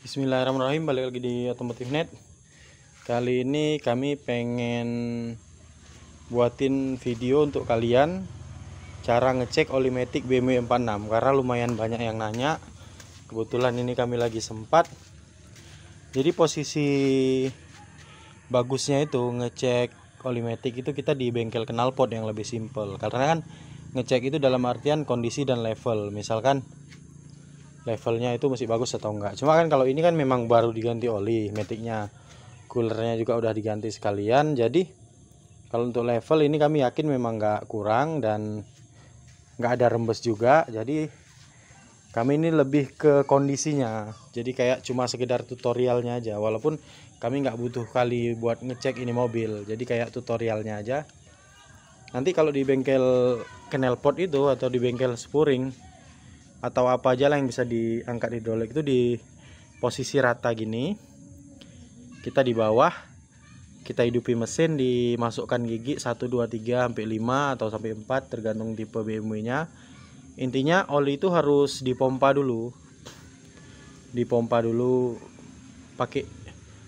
Bismillahirrahmanirrahim, balik lagi di Otomotif Net. Kali ini kami pengen buatin video untuk kalian cara ngecek oli matic BMW M46 karena lumayan banyak yang nanya. Kebetulan ini kami lagi sempat. Jadi posisi bagusnya itu ngecek oli matic itu kita di bengkel knalpot yang lebih simple. Karena kan ngecek itu dalam artian kondisi dan level. Misalkan levelnya itu masih bagus atau enggak. Cuma kan kalau ini kan memang baru diganti oli maticnya, coolernya juga udah diganti sekalian. Jadi kalau untuk level ini kami yakin memang enggak kurang dan enggak ada rembes juga. Jadi kami ini lebih ke kondisinya. Jadi kayak cuma sekedar tutorialnya aja. Walaupun kami nggak butuh kali buat ngecek ini mobil. Jadi kayak tutorialnya aja. Nanti kalau di bengkel knalpot itu atau di bengkel spuring atau apa aja lah yang bisa diangkat hidrolik itu di posisi rata gini, kita di bawah, kita hidupi mesin, dimasukkan gigi 1 2 3 sampai 5 atau sampai 4 tergantung tipe BMW nya. Intinya oli itu harus dipompa dulu pakai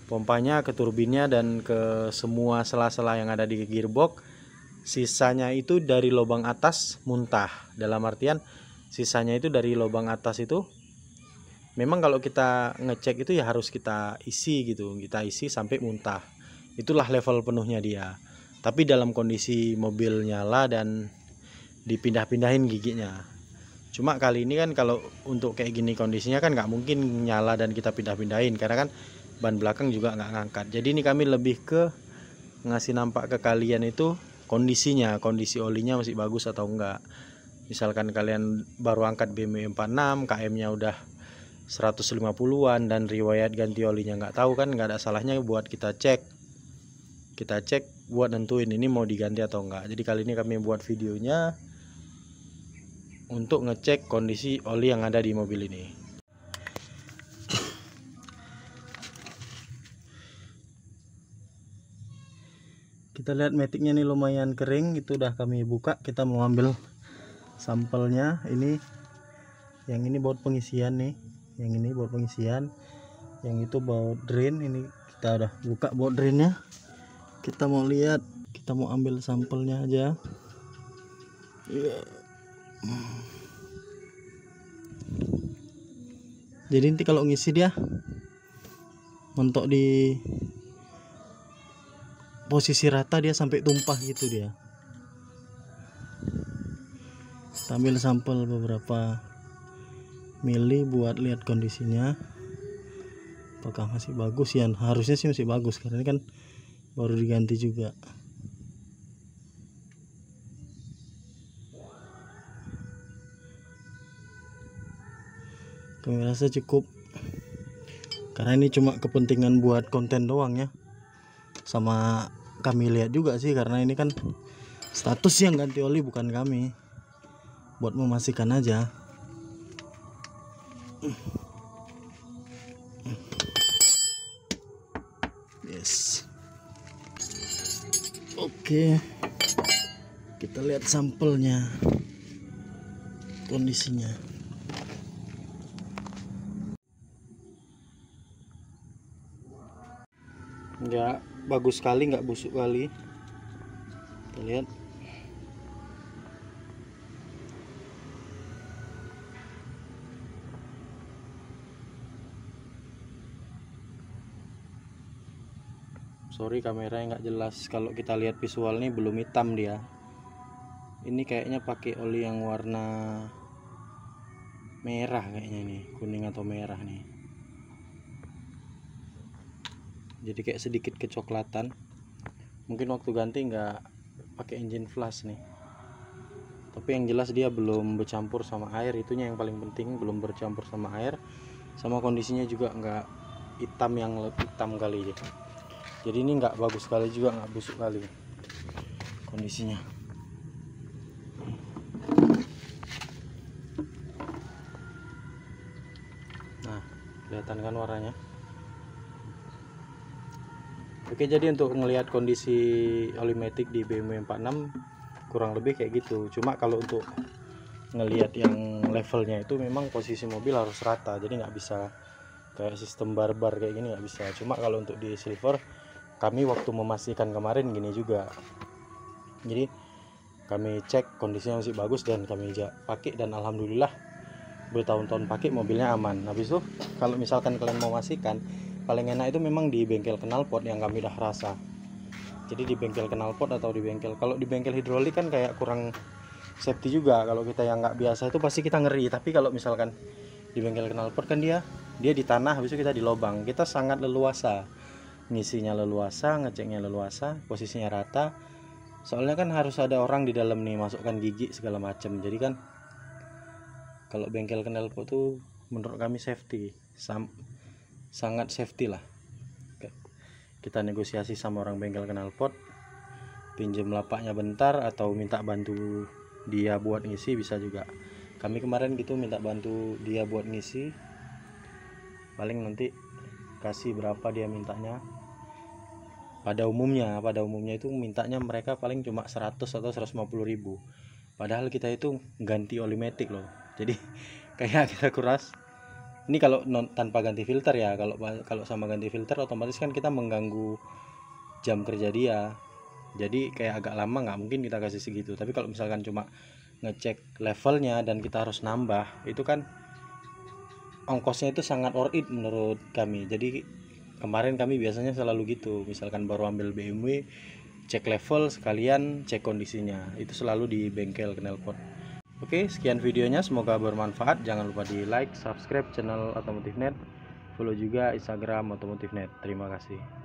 pompanya ke turbinnya dan ke semua sela-sela yang ada di gearbox. Sisanya itu dari lubang atas muntah, dalam artian sisanya itu dari lubang atas itu memang kalau kita ngecek itu ya harus kita isi gitu, kita isi sampai muntah, itulah level penuhnya dia. Tapi dalam kondisi mobil nyala dan dipindah-pindahin giginya. Cuma kali ini kan kalau untuk kayak gini kondisinya kan nggak mungkin nyala dan kita pindah-pindahin karena kan ban belakang juga nggak ngangkat. Jadi ini kami lebih ke ngasih nampak ke kalian itu kondisinya, kondisi olinya masih bagus atau enggak. Misalkan kalian baru angkat BMW M46, KM-nya udah 150-an dan riwayat ganti olinya nggak tahu, kan nggak ada salahnya buat kita cek buat nentuin ini mau diganti atau enggak. Jadi kali ini kami buat videonya untuk ngecek kondisi oli yang ada di mobil ini. Kita lihat maticnya nih lumayan kering, itu udah kami buka. Kita mau ambil sampelnya. Ini yang ini baut pengisian nih, yang ini baut pengisian, yang itu baut drain. Ini kita udah buka baut drainnya, kita mau lihat, kita mau ambil sampelnya aja ya. Jadi nanti kalau ngisi dia mentok di posisi rata, dia sampai tumpah gitu dia. Kita ambil sampel beberapa mili buat lihat kondisinya apakah masih bagus ya. Harusnya sih masih bagus karena ini kan baru diganti juga. Kami rasa cukup karena ini cuma kepentingan buat konten doang ya, sama kami lihat juga sih karena ini kan status yang ganti oli bukan kami, buat memastikan aja. Yes, oke, kita lihat sampelnya, kondisinya. Enggak bagus sekali, enggak busuk kali. Kita lihat. Sorry kameranya nggak jelas. Kalau kita lihat visual nih belum hitam dia. Ini kayaknya pakai oli yang warna merah kayaknya nih, kuning atau merah nih. Jadi kayak sedikit kecoklatan. Mungkin waktu ganti nggak pakai engine flash nih. Tapi yang jelas dia belum bercampur sama air, itunya yang paling penting, belum bercampur sama air. Sama kondisinya juga nggak hitam yang hitam kali dia. Jadi ini nggak bagus sekali juga, nggak busuk kali kondisinya. Nah, kelihatan kan warnanya. Oke, jadi untuk ngelihat kondisi oli matic di BMW 46 kurang lebih kayak gitu. Cuma kalau untuk ngelihat yang levelnya itu memang posisi mobil harus rata, jadi nggak bisa kayak sistem barbar kayak gini nggak bisa. Cuma kalau untuk di silver kami waktu memastikan kemarin gini juga, jadi kami cek kondisinya masih bagus dan kami pakai, dan alhamdulillah bertahun-tahun pakai mobilnya aman. Habis itu kalau misalkan kalian mau memastikan, paling enak itu memang di bengkel knalpot yang kami udah rasa. Jadi di bengkel knalpot atau di bengkel, kalau di bengkel hidrolik kan kayak kurang safety juga. Kalau kita yang nggak biasa itu pasti kita ngeri. Tapi kalau misalkan di bengkel knalpot kan dia di tanah, habis itu kita di lubang, kita sangat leluasa, ngisinya leluasa, ngeceknya leluasa, posisinya rata. Soalnya kan harus ada orang di dalam nih, masukkan gigi segala macam. Jadi kan kalau bengkel knalpot tuh menurut kami safety, sangat safety lah. Kita negosiasi sama orang bengkel knalpot, pinjam lapaknya bentar atau minta bantu dia buat ngisi bisa juga. Kami kemarin gitu minta bantu dia buat ngisi, paling nanti kasih berapa dia mintanya. Pada umumnya itu mintanya mereka paling cuma 100 atau 150 ribu, padahal kita itu ganti oli matic loh. Jadi kayak kita kuras ini kalau tanpa ganti filter ya. Kalau sama ganti filter otomatis kan kita mengganggu jam kerja dia, jadi kayak agak lama, nggak mungkin kita kasih segitu. Tapi kalau misalkan cuma ngecek levelnya dan kita harus nambah, itu kan ongkosnya itu sangat worth it menurut kami. Jadi kemarin kami biasanya selalu gitu, misalkan baru ambil BMW, cek level sekalian cek kondisinya, itu selalu di bengkel knalpot. Oke, sekian videonya, semoga bermanfaat. Jangan lupa di like, subscribe channel Otomotif Net, follow juga Instagram Otomotif Net. Terima kasih.